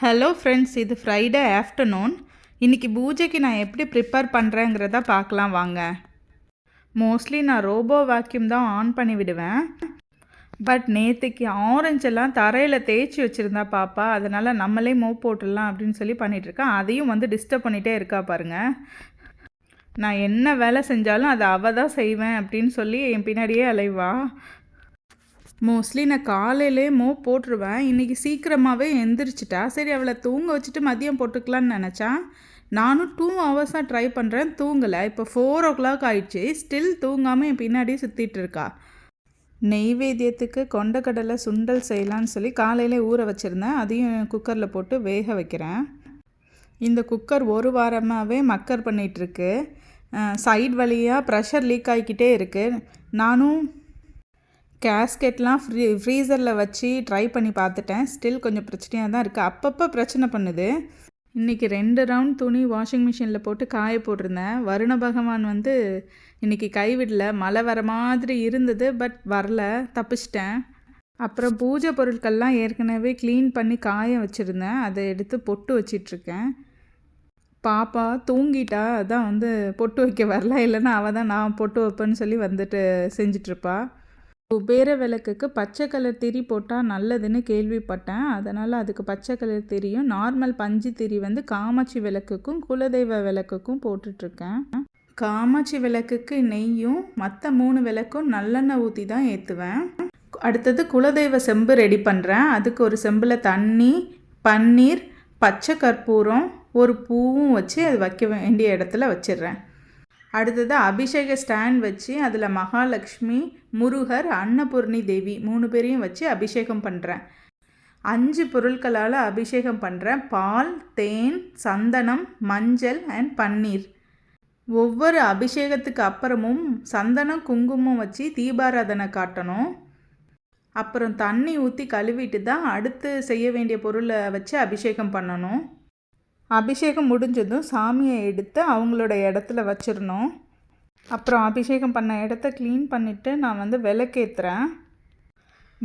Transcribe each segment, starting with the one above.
Hello friends, இது Friday afternoon. இன்றைக்கி பூஜைக்கு நான் எப்படி ப்ரிப்பேர் பண்ணுறேங்கிறத பார்க்கலாம் வாங்க. மோஸ்ட்லி நான் ரோபோ வேக்யூம் தான் ஆன் பண்ணி விடுவேன். பட் நேற்றுக்கு ஆரஞ்செல்லாம் தரையில் தேய்ச்சி வச்சுருந்தா பாப்பா, அதனால் நம்மளே மோப் போட்டுடலாம் அப்படின்னு சொல்லி பண்ணிகிட்ருக்கேன். அதையும் டிஸ்டர்ப் பண்ணிகிட்டே இருக்கா பாருங்கள். நான் என்ன வேலை செஞ்சாலும் அதை அவள் தான் செய்வேன் அப்படின்னு சொல்லி என் பின்னாடியே அலைவா. மோஸ்ட்லி நான் காலையிலே மோப் போட்டுருவேன். இன்றைக்கி சீக்கிரமாகவே எந்திரிச்சிட்டா. சரி, அவளை தூங்க வச்சுட்டு மதியம் போட்டுக்கலான்னு நினச்சா. நானும் 2 ஹவர்ஸாக ட்ரை பண்ணுறேன், தூங்கலை. இப்போ 4 o'clock ஆயிடுச்சு. ஸ்டில் தூங்காமல் என் பின்னாடியே சுற்றிட்டு இருக்கா. நெய்வேத்தியத்துக்கு கொண்டக்கடலை சுண்டல் செய்யலான்னு சொல்லி காலையிலே ஊற வச்சுருந்தேன். அதையும் குக்கரில் போட்டு வேக வைக்கிறேன். இந்த குக்கர் ஒரு வாரமாகவே மக்கர் பண்ணிகிட்ருக்கு. சைடு வழியாக ப்ரெஷர் லீக் ஆகிக்கிட்டே இருக்குது. நானும் கேஸ்கெட்லாம் ஃப்ரீசரில் வச்சு ட்ரை பண்ணி பார்த்துட்டேன். ஸ்டில் கொஞ்சம் பிரச்சனையாக தான் இருக்குது. அப்பப்போ பிரச்சனை பண்ணுது. இன்றைக்கி 2 ரவுண்ட் துணி வாஷிங் மிஷினில் போட்டு காய போட்டிருந்தேன். வருண பகவான் இன்றைக்கி கைவிடல. மழை வர மாதிரி இருந்தது, பட் வரல, தப்பிச்சிட்டேன். அப்புறம் பூஜை பொருட்கள்லாம் ஏற்கனவே க்ளீன் பண்ணி காய வச்சுருந்தேன். அதை எடுத்து பொட்டு வச்சிட்ருக்கேன். பாப்பா தூங்கிட்டா, அதான் பொட்டு வைக்க வரல. இல்லைன்னா அவள் தான் நான் பொட்டு வைப்பேன்னு சொல்லி செஞ்சிட்ருப்பா. குபேர விளக்குக்கு பச்சை கலர் திரி போட்டால் நல்லதுன்னு கேள்விப்பட்டேன். அதனால் அதுக்கு பச்சை கலர் திரியும், நார்மல் பஞ்சு திரி காமாட்சி விளக்குக்கும் குலதெய்வ விளக்குக்கும் போட்டுட்ருக்கேன். காமாட்சி விளக்குக்கு நெய்யும் மற்ற 3 விளக்கும் நல்லெண்ணெய் ஊற்றி தான் ஏற்றுவேன். அடுத்தது குலதெய்வ செம்பு ரெடி பண்ணுறேன். அதுக்கு ஒரு செம்பில் தண்ணி, பன்னீர், பச்சை கற்பூரம், ஒரு பூவும் வச்சு அது வைக்க வேண்டிய இடத்துல வச்சிடுறேன். அடுத்தது அபிஷேக ஸ்டாண்ட் வச்சு அதில் மகாலட்சுமி, முருகர், அன்னபூர்ணி தேவி 3 பேரையும் வச்சு அபிஷேகம் பண்ணுறேன். 5 பொருட்களால் அபிஷேகம் பண்ணுறேன். பால், தேன், சந்தனம், மஞ்சள் அண்ட் பன்னீர். ஒவ்வொரு அபிஷேகத்துக்கு அப்புறமும் சந்தனம், குங்குமம் வச்சு தீபாராதனை காட்டணும். அப்புறம் தண்ணி ஊற்றி கழுவிட்டு தான் அடுத்து செய்ய வேண்டிய பொருளை வச்சு அபிஷேகம் பண்ணணும். அபிஷேகம் முடிஞ்சதும் சாமியை எடுத்து அவங்களோட இடத்துல வச்சிடணும். அப்புறம் அபிஷேகம் பண்ண இடத்த க்ளீன் பண்ணிவிட்டு நான் விளக்கேற்றுறேன்.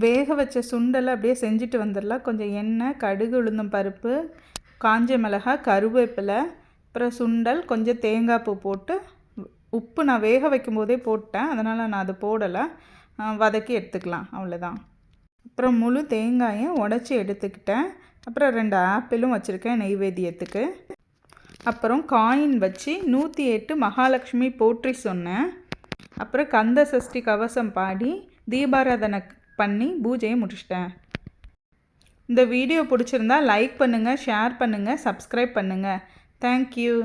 வேக வச்ச சுண்டலை அப்படியே செஞ்சுட்டு வந்துடலாம். கொஞ்சம் எண்ணெய், கடுகு, உளுந்தம் பருப்பு, காஞ்ச மிளகாய், கருவேப்பிலை, அப்புறம் சுண்டல், கொஞ்சம் தேங்காய் பூ போட்டு, உப்பு நான் வேக வைக்கும் போதே போட்டேன், அதனால் நான் அது போடலை. வதக்கி எடுத்துக்கலாம், அவ்வளோதான். அப்புறம் முழு தேங்காயும் உடச்சி எடுத்துக்கிட்டேன். அப்புறம் 2 ஆப்பிளும் வச்சுருக்கேன் நெய்வேத்தியத்துக்கு. அப்புறம் காயின் வச்சு 108 மகாலட்சுமி போற்றி சொன்னேன். அப்புறம் கந்த சஷ்டி கவசம் பாடி தீபாராதனை பண்ணி பூஜையை முடிச்சிட்டேன். இந்த வீடியோ பிடிச்சிருந்தா லைக் பண்ணுங்கள், ஷேர் பண்ணுங்கள், சப்ஸ்கிரைப் பண்ணுங்கள். தேங்க்யூ.